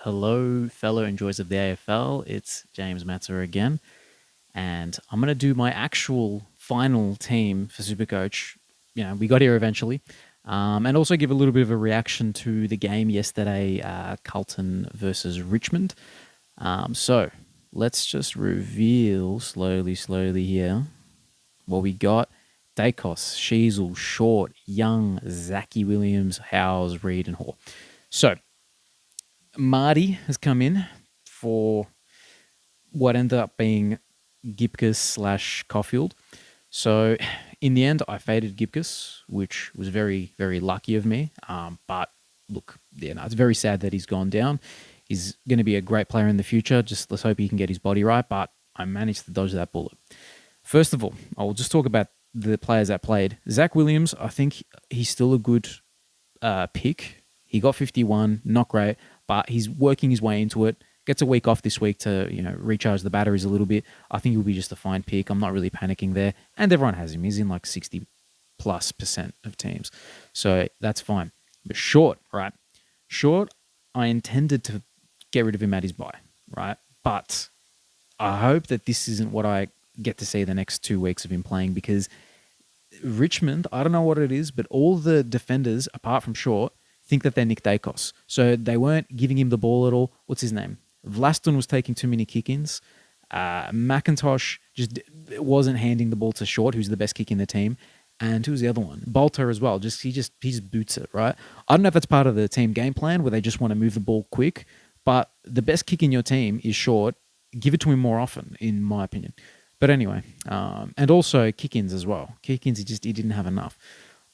Hello, fellow enjoyers of the AFL. It's James Matsa again, and I'm going to do my actual final team for Supercoach. We got here eventually, and also give a little bit of a reaction to the game yesterday, Carlton versus Richmond. So let's just reveal slowly here what we got. Dacos, Sheasel, Short, Young, Zachy Williams, Howes, Reed, and Hall. So Marty has come in for what ended up being Gipkus slash Caulfield. So in the end, I faded Gipkus, which was very, very lucky of me. But look, it's very sad that he's gone down. He's going to be a great player in the future. Just let's hope he can get his body right. But I managed to dodge that bullet. First of all, I will just talk about the players that played. Zach Williams, I think he's still a good pick. He got 51, not great, but he's working his way into it. Gets a week off this week to recharge the batteries a little bit. I think he'll be just a fine pick. I'm not really panicking there, and everyone has him. He's in like 60+% of teams, so that's fine. But Short, right? Short, I intended to get rid of him at his bye, right? But I hope that this isn't what I get to see the next 2 weeks of him playing, because Richmond, I don't know what it is, but all the defenders, apart from Short, think that they're Nick Dacos. So they weren't giving him the ball at all. What's his name? Vlaston was taking too many kick-ins. McIntosh just wasn't handing the ball to Short, who's the best kick in the team. And who's the other one? Bolter as well. He just boots it, right? I don't know if that's part of the team game plan where they just want to move the ball quick, but the best kick in your team is Short. Give it to him more often, in my opinion. But anyway, and also kick-ins as well. Kick-ins, he didn't have enough.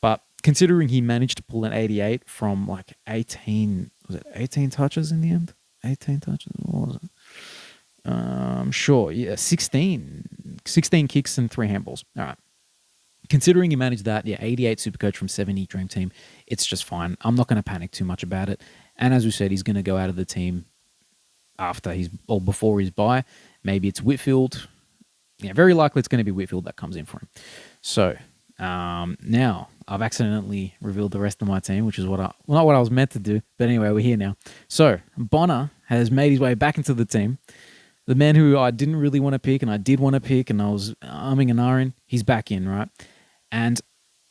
But considering he managed to pull an 88 from like 18, was it 18 touches in the end? 18 touches? What was it? Sure, yeah, 16 kicks and 3 handballs. All right. Considering he managed that, yeah, 88 Supercoach from 70 Dream Team, it's just fine. I'm not going to panic too much about it. And as we said, he's going to go out of the team before his bye. Maybe it's Whitfield. Yeah, very likely it's going to be Whitfield that comes in for him. So now I've accidentally revealed the rest of my team, which is not what I was meant to do. But anyway, we're here now. So Bonner has made his way back into the team. The man who I didn't really want to pick and I did want to pick and I was umming and ahhing, he's back in, right? And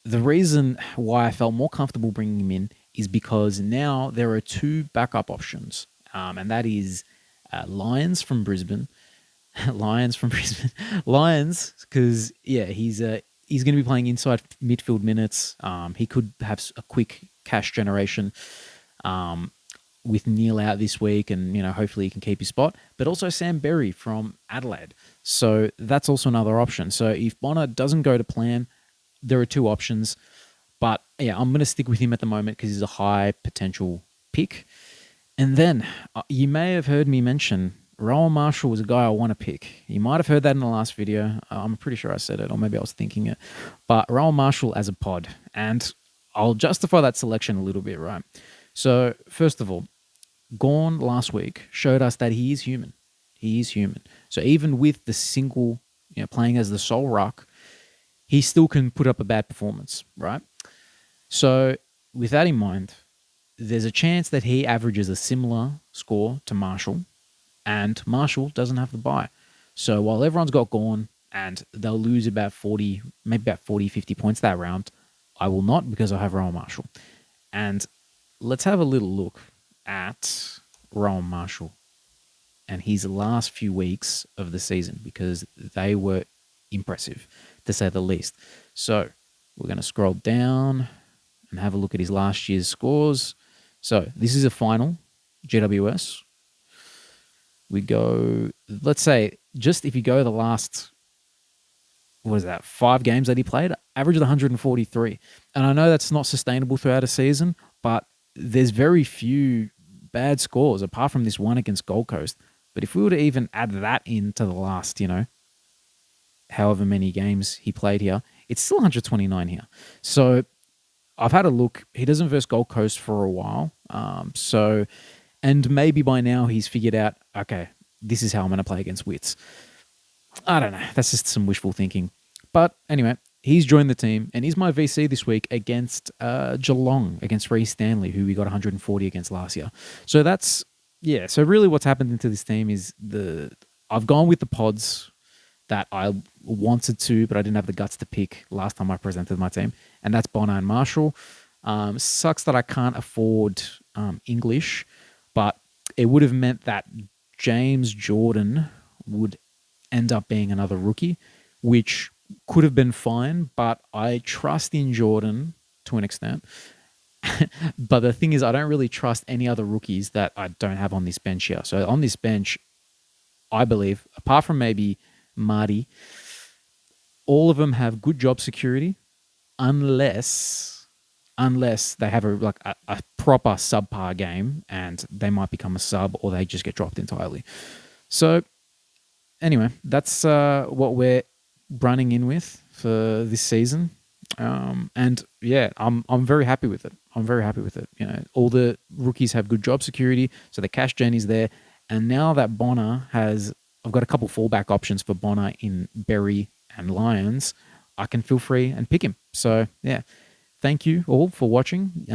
the reason why I felt more comfortable bringing him in is because now there are 2 backup options. And that is Lions from Brisbane. Lions, because, yeah, he's going to be playing inside midfield minutes. He could have a quick cash generation with Neil out this week, and hopefully he can keep his spot. But also Sam Berry from Adelaide. So that's also another option. So if Bonner doesn't go to plan, there are 2 options. But yeah, I'm going to stick with him at the moment because he's a high potential pick. And then you may have heard me mention Rowan Marshall was a guy I want to pick. You might have heard that in the last video. I'm pretty sure I said it, or maybe I was thinking it. But Rowan Marshall as a pod. And I'll justify that selection a little bit, right? So, first of all, Gawn last week showed us that he is human. He is human. So even with the single, playing as the sole ruck, he still can put up a bad performance, right? So with that in mind, there's a chance that he averages a similar score to Marshall, and Marshall doesn't have the bye. So while everyone's got Gawn and they'll lose about 40, maybe about 40, 50 points that round, I will not, because I have Rowan Marshall. And let's have a little look at Rowan Marshall and his last few weeks of the season, because they were impressive, to say the least. So we're going to scroll down and have a look at his last year's scores. So this is a final, GWS. We go, let's say, just if you go the last, 5 games that he played, averaged 143. And I know that's not sustainable throughout a season, but there's very few bad scores apart from this one against Gold Coast. But if we were to even add that into the last, however many games he played here, it's still 129 here. So I've had a look. He doesn't verse Gold Coast for a while. And maybe by now he's figured out, okay, this is how I'm going to play against Wits. I don't know. That's just some wishful thinking. But anyway, he's joined the team, and he's my VC this week against Geelong, against Reece Stanley, who we got 140 against last year. So that's yeah, so really what's happened into this team is I've gone with the pods that I wanted to, but I didn't have the guts to pick last time I presented my team, and that's Bonner and Marshall. Sucks that I can't afford English, but it would have meant that James Jordan would end up being another rookie, which could have been fine, but I trust in Jordan to an extent. But the thing is, I don't really trust any other rookies that I don't have on this bench here. So on this bench, I believe, apart from maybe Marty, all of them have good job security, unless they have a proper subpar game and they might become a sub or they just get dropped entirely. So anyway, that's what we're running in with for this season. And yeah, I'm very happy with it. I'm very happy with it. You know, all the rookies have good job security, so the cash gen is there. And now that Bonner has, I've got a couple fallback options for Bonner in Berry and Lions. I can feel free and pick him. So yeah, thank you all for watching.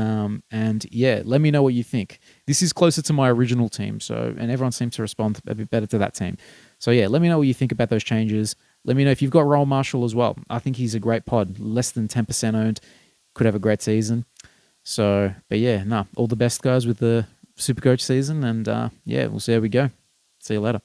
And yeah, let me know what you think. This is closer to my original team, so and everyone seems to respond a bit better to that team. So yeah, let me know what you think about those changes. Let me know if you've got Roll Marshall as well. I think he's a great pod. Less than 10% owned. Could have a great season. So, but yeah, all the best guys with the Supercoach season. And yeah, we'll see how we go. See you later.